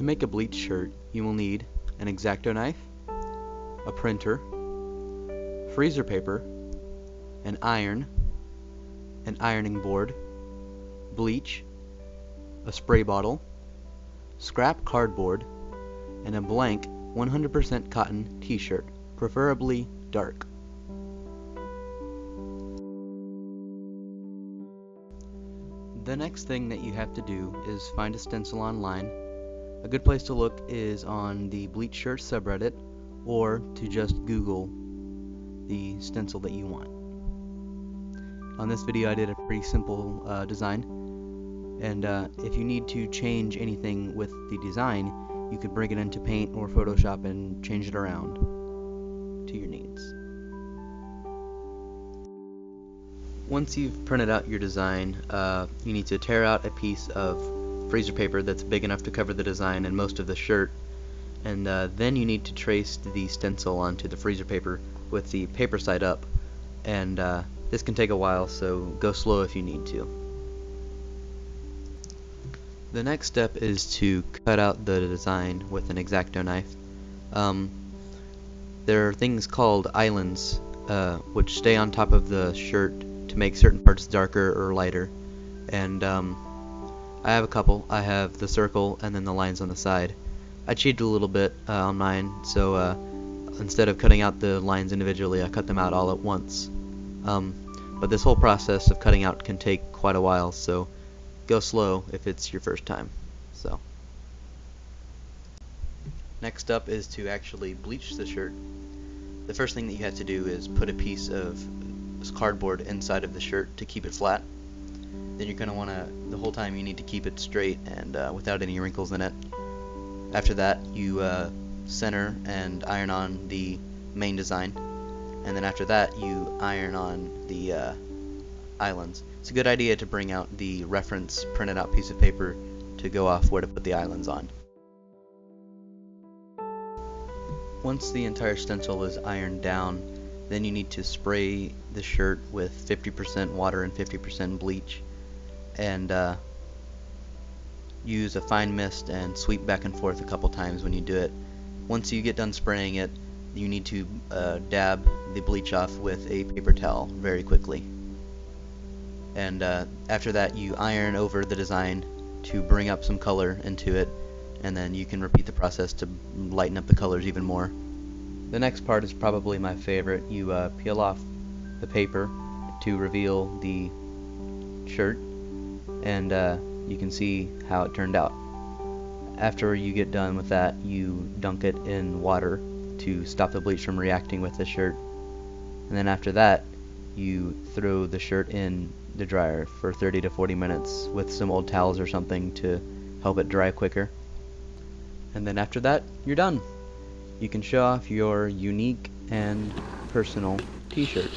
make a bleach shirt, you will need an X-Acto knife, a printer, freezer paper, an iron, an ironing board, bleach, a spray bottle, scrap cardboard, and a blank 100% cotton t-shirt, preferably dark. The next thing that you have to do is find a stencil online. A good place to look is on the Bleach Shirt subreddit, or to just Google the stencil that you want. On this video I did a pretty simple design, and if you need to change anything with the design, you could bring it into Paint or Photoshop and change it around to your needs. Once you've printed out your design, you need to tear out a piece of freezer paper that's big enough to cover the design and most of the shirt, and then you need to trace the stencil onto the freezer paper with the paper side up, and this can take a while, so go slow if you need to. The next step is to cut out the design with an X-Acto knife. There are things called islands which stay on top of the shirt to make certain parts darker or lighter, and I have a couple. I have the circle and then the lines on the side. I cheated a little bit on mine, so instead of cutting out the lines individually, I cut them out all at once. But this whole process of cutting out can take quite a while, so go slow if it's your first time. Next up is to actually bleach the shirt. The first thing that you have to do is put a piece of cardboard inside of the shirt to keep it flat. Then you're going to want to, the whole time you need to keep it straight and without any wrinkles in it. After that you center and iron on the main design, and then after that you iron on the islands. It's a good idea to bring out the reference printed out piece of paper to go off where to put the islands on. Once the entire stencil is ironed down, then you need to spray the shirt with 50% water and 50% bleach, and use a fine mist and sweep back and forth a couple times when you do it. Once you get done spraying it, you need to dab the bleach off with a paper towel very quickly. And after that you iron over the design to bring up some color into it, and then you can repeat the process to lighten up the colors even more. The next part is probably my favorite. You peel off the paper to reveal the shirt, and you can see how it turned out. After you get done with that, you dunk it in water to stop the bleach from reacting with the shirt, and then after that you throw the shirt in the dryer for 30 to 40 minutes with some old towels or something to help it dry quicker. And then after that, you're done. You can show off your unique and personal t-shirt.